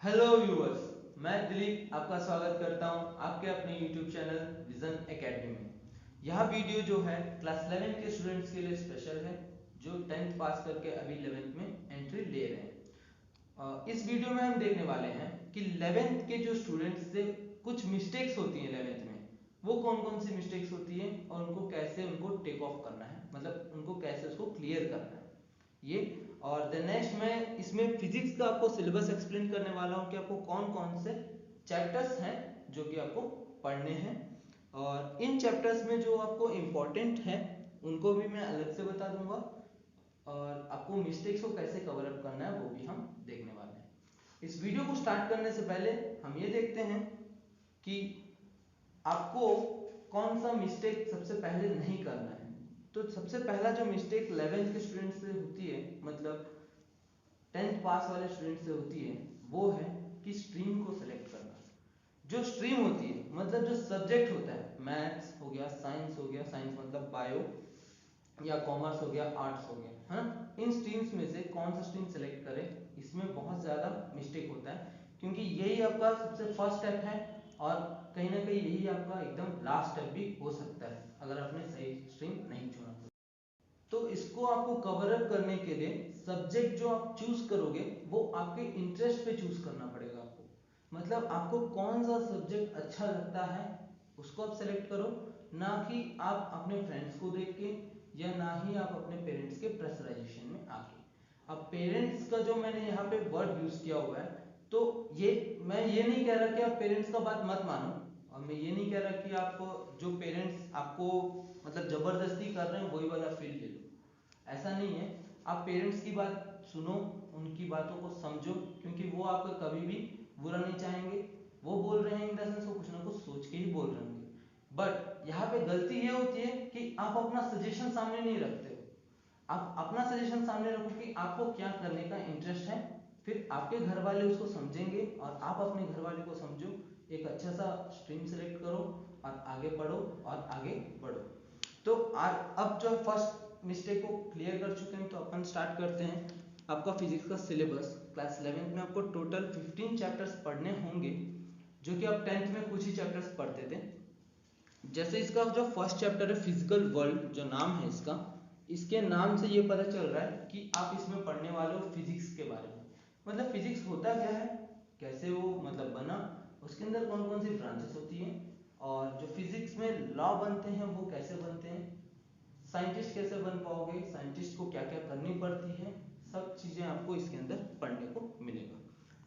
Hello viewers, मैं दिलीप आपका स्वागत करता हूं आपके अपने यूट्यूब चैनल विजन एकेडमी में। यह वीडियो जो है क्लास 11 के स्टूडेंट्स के लिए स्पेशल है जो 10th पास करके अभी 11th में एंट्री ले रहे हैं। इस वीडियो में हम देखने वाले हैं कि 11th के जो स्टूडेंट्स से कुछ मिस्टेक्स होती हैं 11th में, वो कौन कौन सी मिस्टेक्स होती हैं और उनको कैसे उनको टेक ऑफ करना है, मतलब उनको कैसे उसको क्लियर करना है ये। और द नेक्स्ट मैं इसमें फिजिक्स का आपको सिलेबस एक्सप्लेन करने वाला हूँ कि आपको कौन कौन से चैप्टर्स हैं जो कि आपको पढ़ने हैं, और इन चैप्टर्स में जो आपको इम्पोर्टेंट है उनको भी मैं अलग से बता दूंगा, और आपको मिस्टेक्स को कैसे कवर अप करना है वो भी हम देखने वाले हैं। इस वीडियो को स्टार्ट करने से पहले हम ये देखते हैं कि आपको कौन सा मिस्टेक सबसे पहले नहीं करना है। तो सबसे पहला जो मिस्टेक 11th के स्टूडेंट से होती है, मतलब 10th पास वाले स्टूडेंट से होती है, वो है कि स्ट्रीम को सिलेक्ट करना। जो स्ट्रीम होती है मतलब जो सब्जेक्ट होता है, मैथ्स हो गया, साइंस हो गया, साइंस मतलब बायो, या कॉमर्स हो गया, आर्ट्स हो गया, है ना। इन स्ट्रीम्स में से कौन सा स्ट्रीम सेलेक्ट करें, इसमें बहुत ज़्यादा मिस्टेक होता है, क्योंकि यही आपका सबसे फर्स्ट स्टेप है और कहीं ना कहीं यही आपका एकदम लास्ट स्टेप भी हो सकता है अगर आपने सही स्ट्रीम नहीं चुना तो। इसको आपको कवर अप करने के लिए सब्जेक्ट जो आप चूज करोगे वो आपके इंटरेस्ट पे चूज करना पड़ेगा आपको, मतलब आपको कौन सा सब्जेक्ट अच्छा लगता है उसको आप सेलेक्ट करो, ना कि आप अपने फ्रेंड्स को देख के या ना ही आप अपने पेरेंट्स के प्रेशराइजेशन में आके। अब पेरेंट्स का जो मैंने यहाँ पे वर्ड यूज किया हुआ है, तो ये मैं ये नहीं कह रहा कि आप पेरेंट्स का बात मत मानो, और मैं ये नहीं कह रहा कि आप जो पेरेंट्स आपको मतलब जबरदस्ती कर रहे हैं वही वाला फील्ड ले लो, ऐसा नहीं है। आप पेरेंट्स की बात सुनो, उनकी बातों को समझो, क्योंकि वो आपका कभी भी बुरा नहीं चाहेंगे। वो बोल रहे हैं इन द सेंस वो कुछ ना कुछ सोच के ही बोल रहे होंगे, बट यहाँ पे गलती ये होती है कि आप अपना सजेशन सामने नहीं रखते हो। आप अपना सजेशन सामने रखो कि आपको क्या करने का इंटरेस्ट है, फिर आपके घर वाले उसको समझेंगे और आप अपने घर वाले को समझो, एक अच्छा सा स्ट्रीम सेलेक्ट करो और आगे पढ़ो और आगे बढ़ो। तो अब जो फर्स्ट मिस्टेक को क्लियर कर चुके हैं, तो अपन स्टार्ट करते हैं आपका फिजिक्स का सिलेबस। क्लास 11th में आपको टोटल 15 चैप्टर्स पढ़ने होंगे, जो कि आप 10th में कुछ ही चैप्टर्स पढ़ते थे। जैसे इसका जो फर्स्ट चैप्टर है फिजिकल वर्ल्ड, जो नाम है इसका, इसके नाम से ये पता चल रहा है कि आप इसमें पढ़ने वाले हो फिजिक्स के बारे में, मतलब फिजिक्स होता क्या है, कैसे वो मतलब बना, उसके अंदर कौन कौन सी ब्रांचेस होती हैं, और जो फिजिक्स में लॉ बनते हैं वो कैसे बनते हैं, साइंटिस्ट कैसे बन पाओगे, साइंटिस्ट को क्या क्या करनी पड़ती है, सब चीज़ें आपको इसके अंदर पढ़ने को मिलेगा।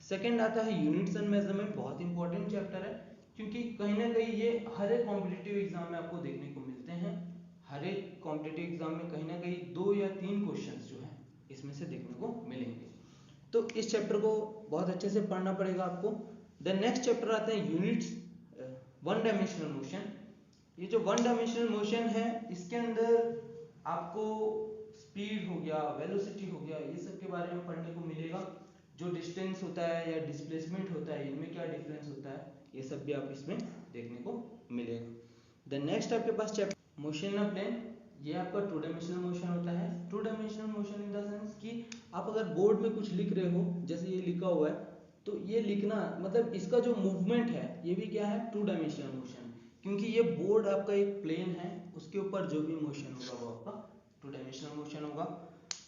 सेकंड आता है यूनिट्स एंड मेजरमेंट, बहुत इंपॉर्टेंट चैप्टर है, क्योंकि कहीं ना कहीं ये हर एक कॉम्पिटिटिव एग्जाम में आपको देखने को मिलते हैं। हर एक कॉम्पिटिटिव एग्जाम में कहीं ना कहीं 2 या 3 क्वेश्चंस जो हैं इसमें से देखने को मिलेंगे, तो इस चैप्टर को बहुत अच्छे से पढ़ना पड़ेगा आपको। द नेक्स्ट चैप्टर आते हैं यूनिट्स, वन डायमेंशनल मोशन। ये जो वन डायमेंशनल मोशन है, इसके अंदर आपको स्पीड हो गया, वेलोसिटी हो गया, ये सब के बारे में पढ़ने को मिलेगा। जो डिस्टेंस होता है या डिस्प्लेसमेंट होता है, इनमें क्या डिफरेंस होता है, ये सब भी आप इसमें देखने को मिलेगा। द नेक्स्ट आपके पास चैप्टर मोशन ऑफ प्लेन, ये आपका 2 डायमेंशनल मोशन होता है। 2 dimensional motion in the sense कि आप अगर बोर्ड में कुछ लिख रहे हो, जैसे ये लिखा हुआ है, तो ये लिखना मतलब इसका जो मूवमेंट है ये भी क्या है, 2 डायमेंशनल मोशन, क्योंकि ये बोर्ड आपका एक प्लेन है, उसके ऊपर जो भी मोशन होगा वो आपका 2 डायमेंशनल मोशन होगा।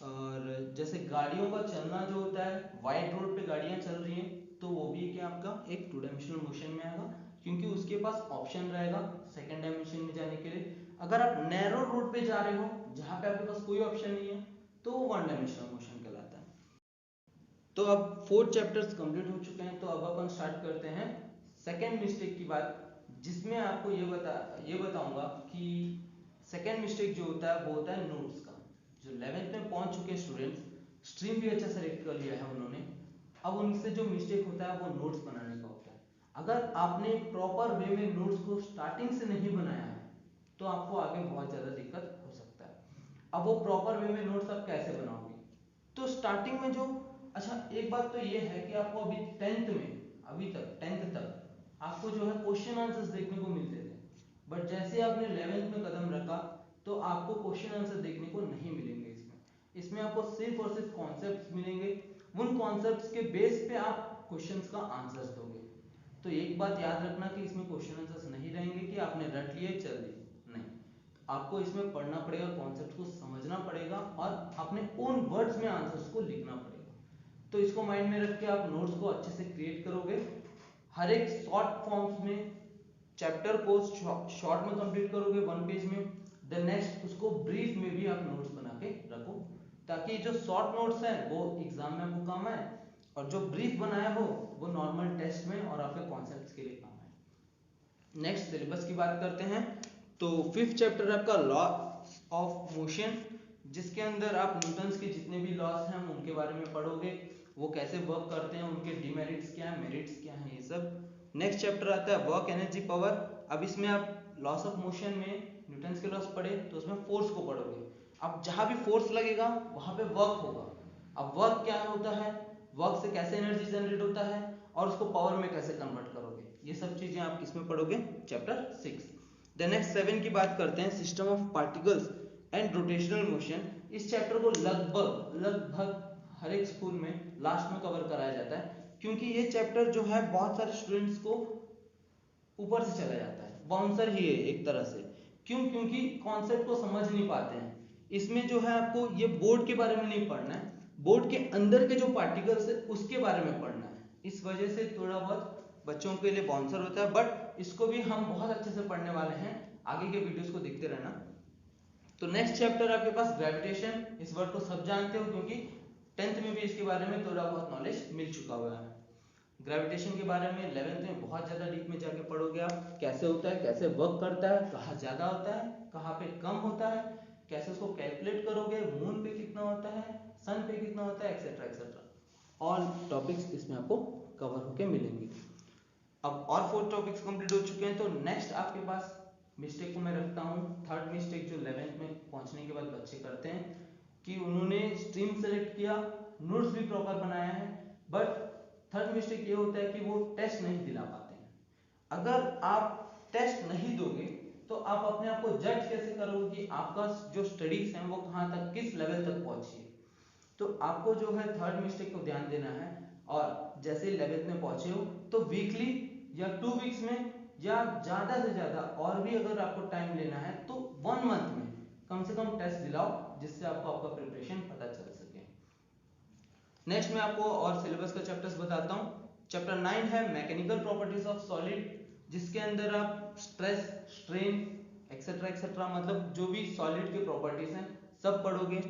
और जैसे गाड़ियों का चलना जो होता है, वाइड रोड पे गाड़ियां चल रही हैं, तो वो भी क्या आपका एक 2 डायमेंशनल मोशन में आएगा, क्योंकि उसके पास ऑप्शन रहेगा सेकंड डायमेंशन में जाने के लिए। अगर आप नैरो रोड पे जा रहे हो जहाँ पे आपके पास कोई ऑप्शन नहीं है, तो वो 1 डायमेंशनल मोशन कहलाता है। तो अब 4 चैप्टर्स कंप्लीट हो चुके हैं, तो अब अपन स्टार्ट करते हैं सेकेंड मिस्टेक की बात, जिसमें आपको ये बताऊंगा कि सेकेंड मिस्टेक जो होता है वो होता है नोट्स का। जो 11th में पहुंच चुके स्टूडेंट्स, स्ट्रीम भी अच्छा सेलेक्ट कर लिया है उन्होंने, अब उनसे जो मिस्टेक होता है वो नोट्स बनाने का होता है। अगर आपने प्रॉपर वे में नोट्स को स्टार्टिंग से नहीं बनाया है, तो आपको आगे बहुत ज़्यादा दिक्कत हो सकता है। अब वो प्रॉपर वे में नोट्स आप कैसे बनाओगे, तो स्टार्टिंग में जो, अच्छा एक बात तो ये है कि आपको अभी 10th में, अभी तक 10th तक आपको जो है क्वेश्चन आंसर्स देखने को मिलते थे, बट जैसे आपने 11th में कदम रखा तो आपको क्वेश्चन आंसर देखने को नहीं मिलेंगे। इसमें आपको सिर्फ और सिर्फ कॉन्सेप्ट्स मिलेंगे, उन कॉन्सेप्ट्स के बेस पे आप क्वेश्चंस का आंसर्स दोगे। तो एक बात याद रखना कि इसमें क्वेश्चन आंसर्स नहीं रहेंगे कि आपने रट लिए चल दिए, नहीं, आपको इसमें पढ़ना पड़ेगा, कॉन्सेप्ट को समझना पड़ेगा और अपने ओन वर्ड्स में आंसर्स को लिखना पड़ेगा। तो इसको माइंड में रख के आप नोट्स को अच्छे से क्रिएट करोगे। हर एक शॉर्ट फॉर्म्स में चैप्टर को शॉर्ट में कंप्लीट करोगे 1 पेज में, देन नेक्स्ट उसको ब्रीफ में भी आप नोट्स बना के रखो, ताकि जो शॉर्ट नोट्स हैं वो एग्जाम में आपको काम आए और जो ब्रीफ बनाया हो वो नॉर्मल टेस्ट में और आपके कॉन्सेप्ट्स के लिए काम आए। नेक्स्ट सिलेबस की बात करते हैं। तो 5th चैप्टर आपका लॉ ऑफ मोशन, जिसके अंदर आप न्यूटन्स के जितने भी लॉस हैं उनके बारे में पढ़ोगे, वो कैसे वर्क करते हैं, उनके डिमेरिट्स क्या है, मेरिट्स क्या है, ये सब। नेक्स्ट चैप्टर आता है वर्क एनर्जी पावर। अब इसमें आप लॉस ऑफ मोशन में न्यूटन्स के लॉस पढ़े तो उसमें फोर्स को पढ़ोगे। अब जहां भी फोर्स लगेगा वहां पे वर्क होगा। अब वर्क क्या होता है, वर्क से कैसे एनर्जी जनरेट होता है और उसको पावर में कैसे कन्वर्ट करोगे, ये सब चीजें आप किसमें पढ़ोगे, चैप्टर 6। द नेक्स्ट 7 की बात करते हैं, system of particles and rotational motion. इस चैप्टर को लगभग हर एक स्कूल में लास्ट में कवर कराया जाता है, क्योंकि ये चैप्टर जो है बहुत सारे स्टूडेंट्स को ऊपर से चला जाता है, बाउंसर ही है एक तरह से। क्यों? क्योंकि कॉन्सेप्ट को समझ नहीं पाते हैं। इसमें जो है आपको ये बोर्ड के बारे में नहीं पढ़ना है, बोर्ड के अंदर के जो पार्टिकल्स है उसके बारे में पढ़ना है। इस वजह से थोड़ा बहुत बच्चों के लिए बाउंसर होता है, बट इसको भी हम बहुत अच्छे से पढ़ने वाले हैं, आगे के वीडियोस को देखते रहना। तो नेक्स्ट चैप्टर आपके पास ग्रेविटेशन। इस वर्ड को सब जानते हो क्योंकि 10th में भी इसके बारे में थोड़ा बहुत नॉलेज मिल चुका हुआ है। ग्रेविटेशन के बारे में 11th में बहुत ज्यादा डीप में जाके पढ़ोगे आप, कैसे होता है, कैसे वर्क करता है, कहाँ ज्यादा होता है, कहाँ पे कम होता है, कैसे उसको कैलकुलेट करोगे, मून पे कितना होता है, सन पे कितना होता है, एक्सेट्रा एक्सेट्रा। ऑल टॉपिक्स इसमें आपको कवर होके मिलेंगे। अब और 4 टॉपिक्स कंप्लीट हो चुके हैं, तो नेक्स्ट आपके पास मिस्टेक को मैं रखता हूँ, 3rd मिस्टेक जो 11th में पहुंचने के बाद बच्चे करते हैं कि उन्होंने स्ट्रीम सेलेक्ट किया, नोट्स भी प्रॉपर बनाया है, बट 3rd मिस्टेक ये होता है कि वो टेस्ट नहीं दिला पाते हैं। अगर आप टेस्ट नहीं दोगे तो आप अपने आप को जज कैसे करोगे कि आपका जो स्टडीज है वो कहाँ तक, किस लेवल तक पहुंची है। तो आपको जो है 3rd मिस्टेक को ध्यान देना है, और जैसे 11th में पहुंचे हो तो वीकली या 2 वीक्स में या ज्यादा से ज्यादा और भी अगर आपको टाइम लेना है तो 1 मंथ में कम से कम टेस्ट दिलाओ, जिससे आपको आपका प्रिपरेशन पता चल सके। नेक्स्ट मैं आपको और सिलेबस का चैप्टर्स बताता हूँ। चैप्टर 9 है मैकेनिकल प्रॉपर्टीज ऑफ सॉलिड, जिसके अंदर आप स्ट्रेस, स्ट्रेन एक्सेट्रा एक्सेट्रा, मतलब जो भी सॉलिड के प्रॉपर्टीज हैं सब पढ़ोगे।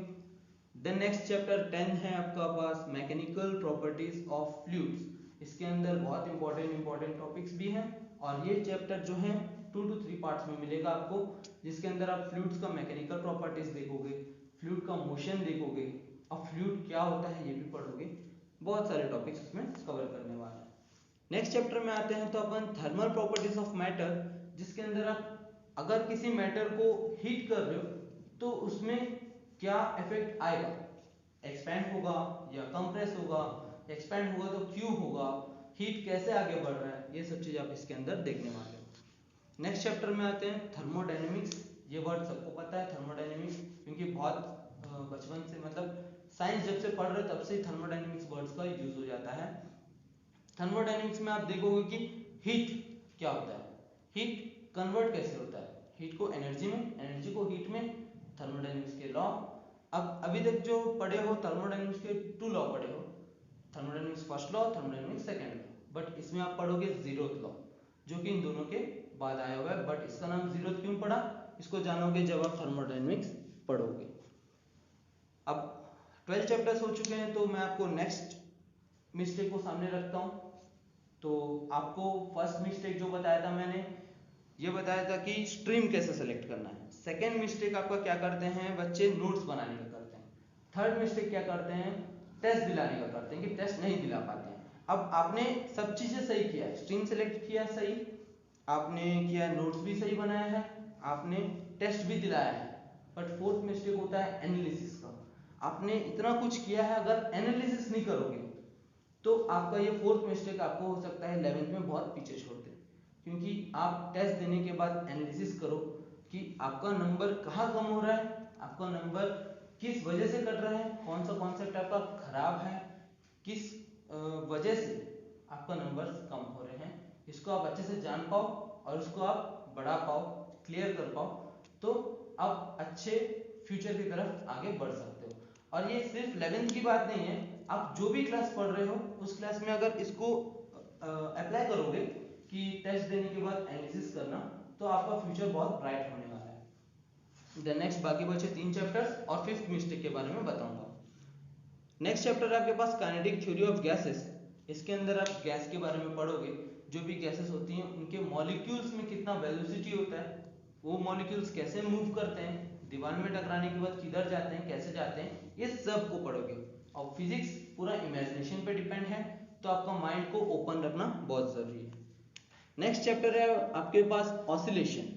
देन नेक्स्ट चैप्टर 10 है आपका पास मैकेनिकल प्रॉपर्टीज ऑफ फ्लूइड्स। इसके अंदर बहुत इंपॉर्टेंट टॉपिक्स भी हैं, और ये चैप्टर जो है 2 to 3 पार्ट्स में मिलेगा आपको, जिसके अंदर आप फ्लूइड्स का मैकेनिकल प्रॉपर्टीज देखोगे, फ्लूइड का मोशन देखोगे, अब फ्लूइड क्या होता है ये भी पढ़ोगे। बहुत सारे टॉपिक्स उसमें कवर करने वाले हैं। नेक्स्ट चैप्टर में आते हैं तो अपन थर्मल प्रॉपर्टीज ऑफ मैटर, जिसके अंदर आप अगर किसी मैटर को हीट कर रहे हो तो उसमें क्या इफेक्ट आएगा, एक्सपैंड होगा या कंप्रेस होगा, एक्सपैंड होगा तो क्यों होगा, हीट कैसे आगे बढ़ रहा है, ये सब चीज आप इसके अंदर देखने वाले हो। नेक्स्ट चैप्टर में आते हैं थर्मोडायनेमिक्स। ये वर्ड सबको पता है थर्मोडायनेमिक्स, क्योंकि बहुत बचपन से, मतलब साइंस जब से पढ़ रहे तब से थर्मोडायनेमिक्स वर्ड्स का यूज हो जाता है। थर्मोडायनेमिक्स में आप देखोगे कि हीट क्या होता है, हीट कन्वर्ट कैसे होता है, हीट को एनर्जी में, एनर्जी को हीट में, थर्मोडायनेमिक्स के लॉ। अब अभी तक जो पढ़े हो थर्मोडायनेमिक्स के 2 लॉ पढ़े हो, thermodynamics first law, thermodynamics second law, but इसमें आप पढ़ोगे 0th लॉ, जो कि इन दोनों के बाद आया हुआ है। बट इसका नाम 0th क्यों पड़ा, इसको जानोगे जब आप थर्मोडायनेमिक्स पढ़ोगे। अब 12 चैप्टर्स हो चुके हैं, तो मैं आपको नेक्स्ट मिस्टेक को सामने रखता हूं। तो आपको फर्स्ट मिस्टेक जो बताया था मैंने, ये बताया था कि स्ट्रीम कैसे सेलेक्ट करना है। सेकेंड मिस्टेक आपका क्या करते हैं बच्चे, नोट्स बनाने का करते हैं। थर्ड मिस्टेक क्या करते हैं, टेस्ट दिलाने का करते हैं, कि टेस्ट नहीं दिला पाते हैं। अब आपने सब चीजें सही किया, स्ट्रीम सेलेक्ट किया सही, आपने किया, नोट्स भी सही बनाया है, आपने टेस्ट भी दिलाया है, बट फोर्थ मिस्टेक होता है एनालिसिस का। आपने इतना कुछ किया है, अगर एनालिसिस नहीं करोगे तो आपका ये फोर्थ मिस्टेक आपको हो सकता है 11th में बहुत पीछे छोड़ दे। क्योंकि आप टेस्ट देने के बाद एनालिसिस करो कि आपका नंबर कहाँ कम हो रहा है, आपका नंबर किस वजह से कट रहा है, कौन सा कॉन्सेप्ट आपका खराब है, किस वजह से आपका नंबर्स कम हो रहे हैं, इसको आप अच्छे से जान पाओ और उसको आप बढ़ा पाओ, क्लियर कर पाओ, तो आप अच्छे फ्यूचर की तरफ आगे बढ़ सकते हो। और ये सिर्फ 11th की बात नहीं है, आप जो भी क्लास पढ़ रहे हो उस क्लास में अगर इसको अप्लाई करोगे कि टेस्ट देने के बाद एनालिसिस करना, तो आपका फ्यूचर बहुत ब्राइट होने वाला है। द नेक्स्ट बाकी बचे 3 चैप्टर्स और 5th मिस्टेक के बारे में बताऊंगा। नेक्स्ट चैप्टर है आपके पास काइनेटिक थ्योरी ऑफ गैसेस। इसके अंदर आप गैस के बारे में पढ़ोगे, जो भी गैसेस होती हैं उनके मॉलिक्यूल्स में कितना वेलोसिटी होता है, वो मॉलिक्यूल्स कैसे मूव करते हैं, दीवार में टकराने के बाद किधर जाते हैं, कैसे जाते हैं, ये सब को पढ़ोगे। और फिजिक्स पूरा इमेजिनेशन पे डिपेंड है, तो आपका माइंड को ओपन रखना बहुत जरूरी है। नेक्स्ट चैप्टर है आपके पास ऑसिलेशन।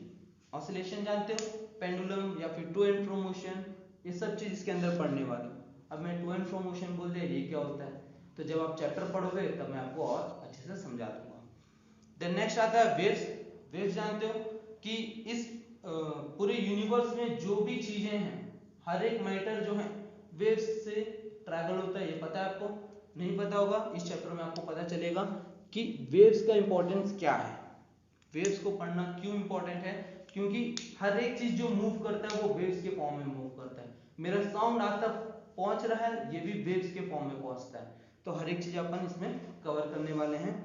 ऑसिलेशन जानते हो, पेंडुलम या फिर टू एंड फ्रो मोशन, ये सब चीज इसके अंदर पढ़ने वाली। अब मैं टू एंड फ्रो मोशन बोल दिया, ये क्या होता है, तो जब आप चैप्टर पढ़ोगे तब मैं आपको और अच्छे से समझा दूंगा। देन नेक्स्ट आता है वेव्स। वेव्स जानते हो कि इस पूरे यूनिवर्स में जो भी चीजें हैं, हर एक मैटर जो है वेव्स से ट्रैवल होता है, ये पता है आपको? नहीं पता होगा, इस चैप्टर में आपको पता चलेगा कि वेव्स का इंपॉर्टेंस क्या है, वेव्स को पढ़ना क्यों इंपॉर्टेंट है, क्योंकि हर एक चीज जो मूव करता है वो वेव्स के फॉर्म में मूव करता है। मेरा साउंड आप तक पहुंच रहा है, ये भी वेव्स के फॉर्म में पहुंचता है। तो हर एक चीज अपन इसमें कवर करने वाले हैं।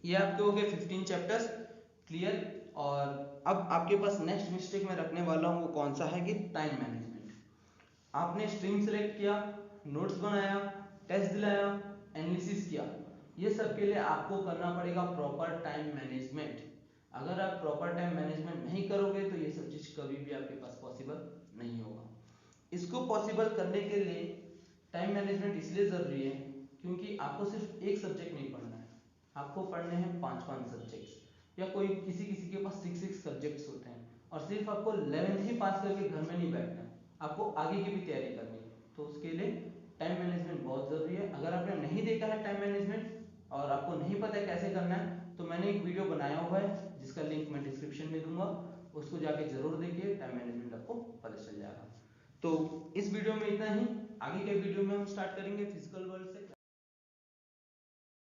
ये आपके हो गए 15 चैप्टर्स क्लियर। और अब आपके पास नेक्स्ट मिस्टेक में रखने वाला हूँ, वो कौन सा है कि टाइम मैनेजमेंट। आपने स्ट्रीम सेलेक्ट किया, नोट्स बनाया, टेस्ट दिलाया, एनालिसिस किया, ये सब के लिए आपको करना पड़ेगा प्रॉपर टाइम मैनेजमेंट। अगर आप प्रॉपर टाइम मैनेजमेंट नहीं करोगे तो ये सब चीज कभी भी आपके पास पॉसिबल नहीं होगा। इसको पॉसिबल करने के लिए टाइम मैनेजमेंट इसलिए जरूरी है क्योंकि आपको सिर्फ एक सब्जेक्ट नहीं पढ़ना है, आपको पढ़ने हैं 5 सब्जेक्ट्स, या कोई किसी किसी के पास 6 सब्जेक्ट्स होते हैं। और सिर्फ आपको 11th ही पास करके घर में नहीं बैठना है, आपको आगे की भी तैयारी करनी है। तो उसके लिए टाइम मैनेजमेंट बहुत जरूरी है। अगर आपने नहीं देखा है टाइम मैनेजमेंट और आपको नहीं पता है कैसे करना है, तो मैंने एक वीडियो बनाया हुआ है जिसका लिंक मैं डिस्क्रिप्शन में दूंगा, उसको जाके जरूर देखिए, टाइम मैनेजमेंट आपको पता चल जाएगा। तो इस वीडियो में इतना ही, आगे के वीडियो में हम स्टार्ट करेंगे फिजिकल वर्ल्ड से।